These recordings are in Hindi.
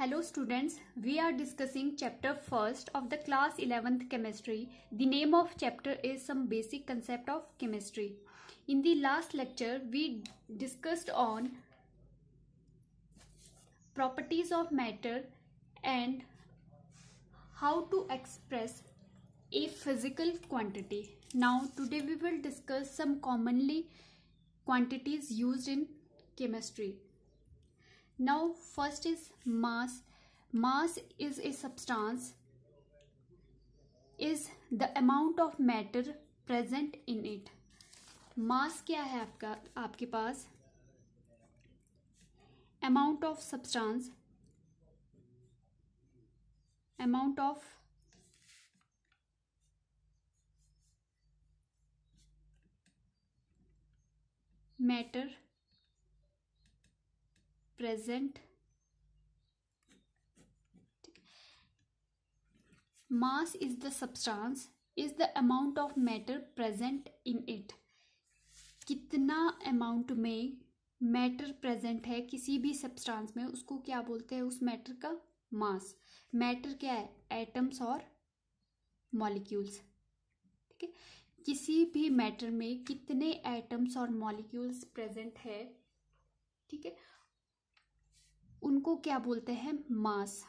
Hello students, we are discussing chapter first of the class 11th chemistry. The name of chapter is some basic concept of chemistry. In the last lecture we discussed on properties of matter and how to express a physical quantity. Now today we will discuss some commonly quantities used in chemistry. Now first is mass. Mass is a substance, is the amount of matter present in it. मास क्या है आपके पास? amount of substance, amount of matter present. Mass is the substance, is the amount of matter present in it. कितना अमाउंट में मैटर प्रेजेंट है किसी भी सब्सटेंस में, उसको क्या बोलते हैं? उस मैटर का मास. मैटर क्या है? एटम्स और मॉलिक्यूल्स. ठीक है, किसी भी मैटर में कितने एटम्स और मॉलिक्यूल्स प्रेजेंट है, ठीक है, उनको क्या बोलते हैं? Mass.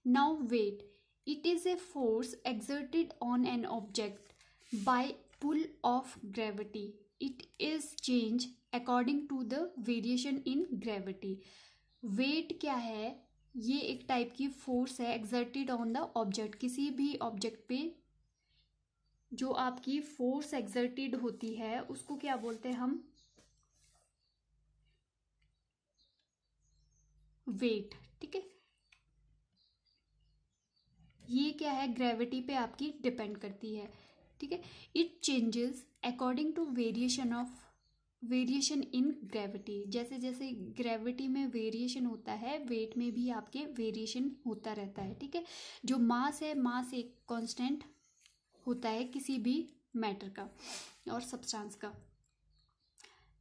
Now weight. It is a force exerted on an object by pull of gravity. It is change according to the variation in gravity. Weight क्या है? ये एक टाइप की फोर्स है exerted on the object. किसी भी ऑब्जेक्ट पे जो आपकी फोर्स exerted होती है उसको क्या बोलते हैं हम? वेट. ठीक है, ये क्या है? ग्रेविटी पे आपकी डिपेंड करती है. ठीक है, it changes according to variation in gravity. जैसे जैसे ग्रेविटी में वेरिएशन होता है, वेट में भी आपके वेरिएशन होता रहता है. ठीक है, जो मास है, मास एक कांस्टेंट होता है किसी भी मैटर का और सब्सटेंस का.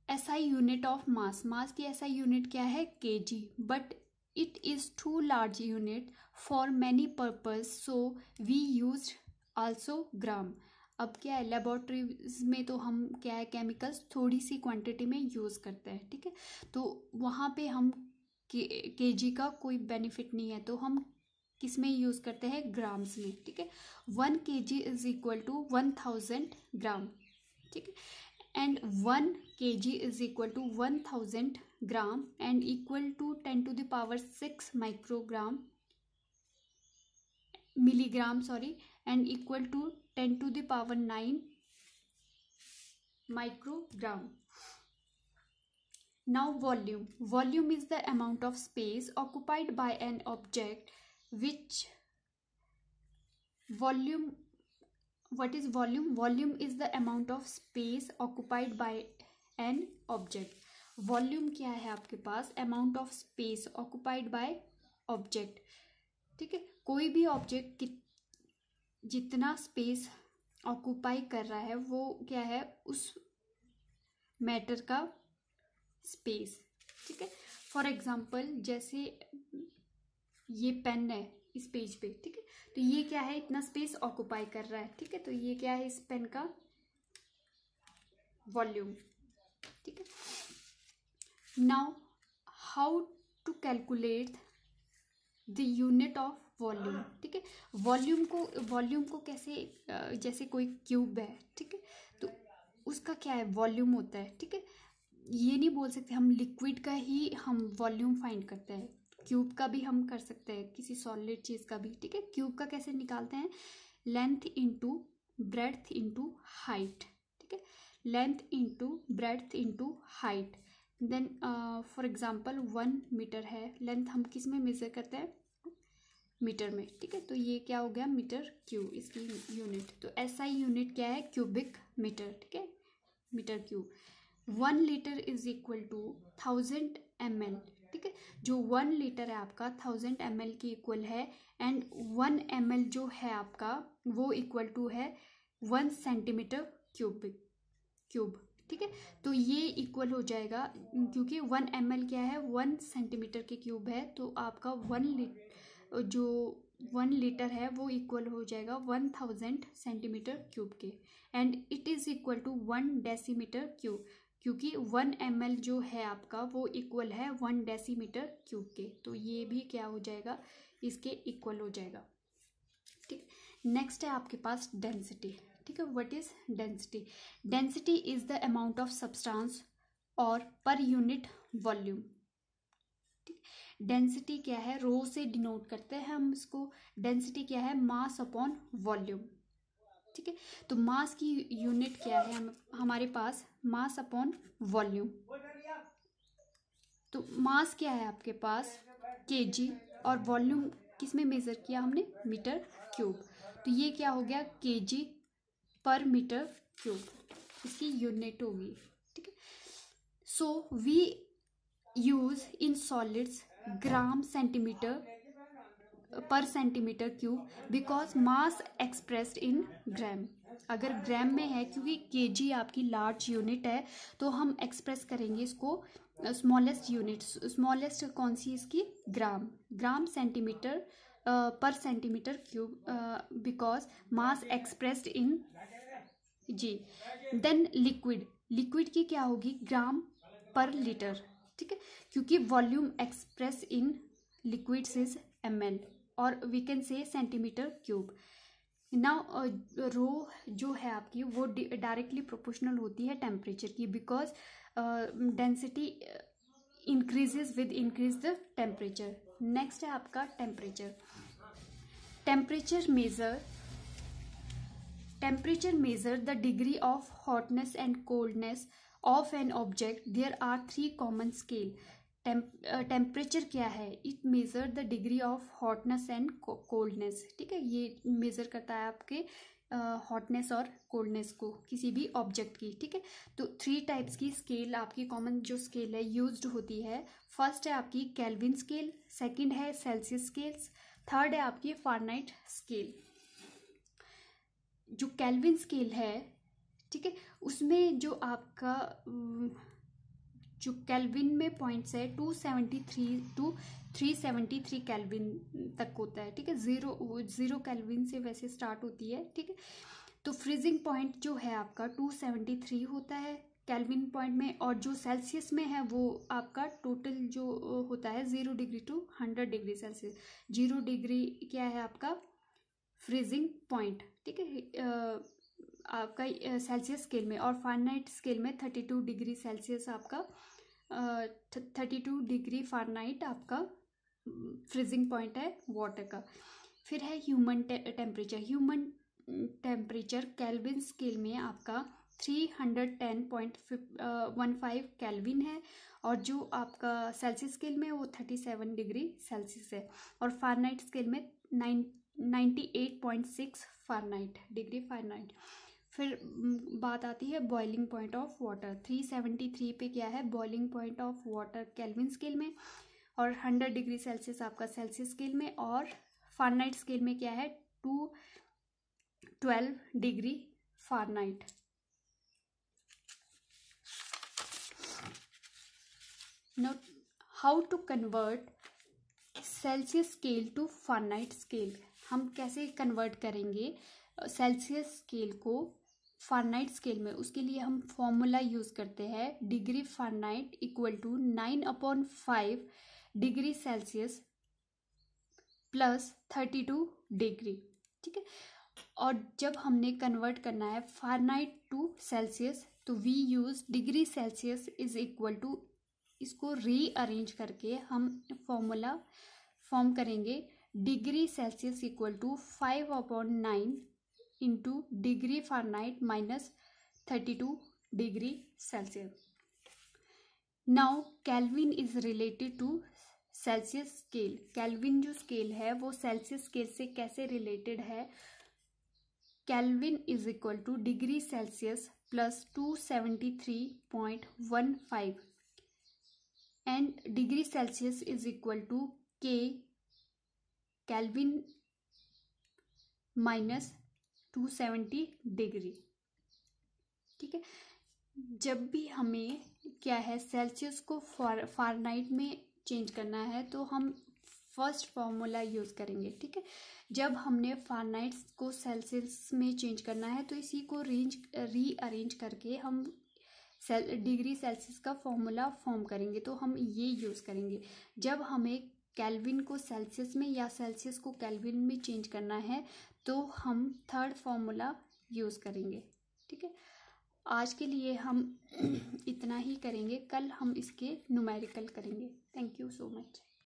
SI unit of mass. Mass की एसआई यूनिट क्या है? KG. But it is too large unit for many purpose, so we use also gram. अब क्या है, लेबोरेटरीज में तो हम क्या है, केमिकल्स थोड़ी सी क्वांटिटी में यूज़ करते हैं. ठीक है, तो वहाँ पे हम केजी का कोई बेनिफिट नहीं है, तो हम किस में यूज़ करते हैं? ग्राम्स में. ठीक है, 1 kg is equal to 1000 gram. ठीक है, and 1 kg is equal to 1000 gram and equal to 10⁶ microgram milligram, and equal to 10⁹ microgram. Now volume. Volume is the amount of space occupied by an object which volume. What is volume? Volume is the amount of space occupied by an object. Volume क्या है आपके पास? amount of space occupied by object. ठीक है, कोई भी ऑब्जेक्ट जितना स्पेस ऑक्यूपाई कर रहा है वो क्या है? उस मैटर का स्पेस. ठीक है, फॉर एग्जांपल जैसे ये पेन है इस पेज पे. ठीक है, तो ये क्या है? इतना स्पेस ऑक्यूपाई कर रहा है. ठीक है, तो ये क्या है? इस पेन का वॉल्यूम. ठीक है, now how to calculate the unit of volume. ठीक है, वॉल्यूम को कैसे, जैसे कोई क्यूब है, ठीक है, तो उसका क्या है? वॉल्यूम होता है. ठीक है, ये नहीं बोल सकते हम लिक्विड का ही हम वॉल्यूम फाइंड करते हैं. क्यूब का भी हम कर सकते हैं, किसी सॉलिड चीज़ का भी. ठीक है, क्यूब का कैसे निकालते हैं? Length into breadth into height. ठीक है, length into breadth into height. Then for example 1 metre है, लेंथ हम किस में मेजर करते हैं? मीटर में. ठीक है, तो ये क्या हो गया? मीटर क्यूब इसकी यूनिट. तो एसआई यूनिट क्या है? Cubic metre. ठीक है, metre cube. 1 litre is equal to 1000 ml. ठीक है, जो 1 लीटर है आपका 1000 ml की इक्वल है, एंड 1 ml जो है आपका वो इक्वल टू है 1 सेंटीमीटर क्यूब. ठीक है। तो ये इक्वल हो जाएगा, क्योंकि 1 ml क्या है, 1 सेंटीमीटर के क्यूब है, तो आपका 1 लीटर है वो इक्वल हो जाएगा 1000 सेंटीमीटर क्यूब के। And it is equal to 1 decimetre cube, क्योंकि 1 ml जो है आपका वो इक्वल है 1 डेसीमीटर क्यूब के। तो ये भी क्या हो जाएगा, इसके इक्वल हो जाएगा। ठीक, नेक्स्ट है आपके पास डेंसिटी। ठीक है, what is density? Density is the amount of substance और पर यूनिट वॉल्यूम। डेंसिटी क्या है, रो से डिनोट करते हैं हम इसको। डेंसिटी क्या है, मास अपॉन वॉल्यूम। ठीक है, तो मास की यूनिट क्या है हमारे पास, मास अपॉन वॉल्यूम। तो मास क्या है आपके पास, केजी, और वॉल्यूम किस में मेजर किया हमने, मीटर क्यूब। तो ये क्या हो गया, केजी पर मीटर क्यूब, इसकी यूनिट होगी। ठीक है, so we use in solids gram centimetre per centimetre cube because mass expressed in gram. अगर ग्राम में है, क्योंकि केजी आपकी लार्ज यूनिट है, तो हम एक्सप्रेस करेंगे इसको स्मॉलेस्ट यूनिट। स्मॉलेस्ट कौन सी इसकी, gram. Gram centimetre per centimetre cube because mass expressed in G. Then liquid, liquid की क्या होगी, ग्राम पर लीटर। ठीक है, क्योंकि volume express in liquids is ml, और we can say centimetre cube. Now rho जो है आपकी वो डायरेक्टली प्रोपोर्शनल होती है टेम्परेचर की, because density increases with increase the temperature. Next है आपका temperature. Temperature measure the degree of hotness and coldness of an object. There are 3 common scale. Temperature क्या है, it measure the degree of hotness and coldness. ठीक है, ये मेजर करता है आपके हॉटनेस और कोल्डनेस को किसी भी ऑब्जेक्ट की। ठीक है, तो 3 टाइप्स की स्केल आपकी कॉमन जो स्केल है यूज्ड होती है। फर्स्ट है आपकी केल्विन स्केल, सेकंड है सेल्सियस स्केल्स, थर्ड है आपकी फारेनहाइट स्केल। जो केल्विन स्केल है, ठीक है, उसमें जो आपका जो केल्विन में पॉइंट्स है 273 टू 373 केल्विन तक होता है। ठीक है, जीरो केल्विन से वैसे स्टार्ट होती है। ठीक है, तो फ्रीजिंग पॉइंट जो है आपका 273 होता है केल्विन पॉइंट में, और जो सेल्सियस में है वो आपका टोटल जो होता है 0 degree to 100 degree Celsius. 0 degree क्या है आपका फ्रीजिंग पॉइंट। ठीक है, आपका सेल्सियस स्केल में, और फारेनहाइट स्केल में 32 डिग्री सेल्सियस आपका 32 डिग्री फारेनहाइट आपका फ्रीजिंग पॉइंट है वाटर का। फिर है human temperature. Human temperature kelvin scale में आपका 310.15 केल्विन है, और जो आपका सेल्सियस स्केल में वो 37 डिग्री सेल्सियस है, और फारेनहाइट स्केल में 98.6 फारेनहाइट डिग्री फारेनहाइट। फिर बात आती है बॉइलिंग पॉइंट ऑफ वाटर। 373 पे क्या है, boiling point of water Kelvin scale में, और 100 डिग्री सेल्सियस आपका सेल्सियस स्केल में, और फारेनहाइट स्केल में क्या है 212 degree Fahrenheit. Now, how to convert Celsius scale to Fahrenheit scale? हम कैसे कन्वर्ट करेंगे सेल्सियस स्केल को फारेनहाइट स्केल में? उसके लिए हम फॉर्मूला यूज़ करते हैं, degree Fahrenheit equal to 9/5 degree Celsius plus 32 degree. ठीक है, और जब हमने कन्वर्ट करना है फारेनहाइट टू सेल्सियस, तो we use degree Celsius is equal to, इसको रीअरेंज करके हम फॉर्मूला फॉर्म करेंगे, degree Celsius equal to 5/9 into degree Fahrenheit minus 32 degree Celsius. Now Kelvin is related to Celsius scale. Kelvin जो स्केल है वो सेल्सियस स्केल से कैसे रिलेटेड है? Kelvin is equal to degree Celsius plus 273.15 and degree Celsius is equal to K Kelvin minus 270 degree. ठीक है, जब भी हमें क्या है सेल्सियस को फारेनहाइट में चेंज करना है तो हम फर्स्ट फॉर्मूला यूज़ करेंगे, ठीक है। जब हमने फारेनहाइट को सेल्सियस में चेंज करना है तो इसी को रीअरेंज करके हम डिग्री सेल्सियस का फॉर्मूला फॉर्म करेंगे, तो हम ये यूज़ करेंगे। जब हमें केल्विन को सेल्सियस में या सेल्सियस को केल्विन में चेंज करना है तो हम थर्ड फॉर्मूला यूज़ करेंगे, ठीक है। आज के लिए हम इतना ही करेंगे, कल हम इसके न्यूमेरिकल करेंगे। Thank you so much.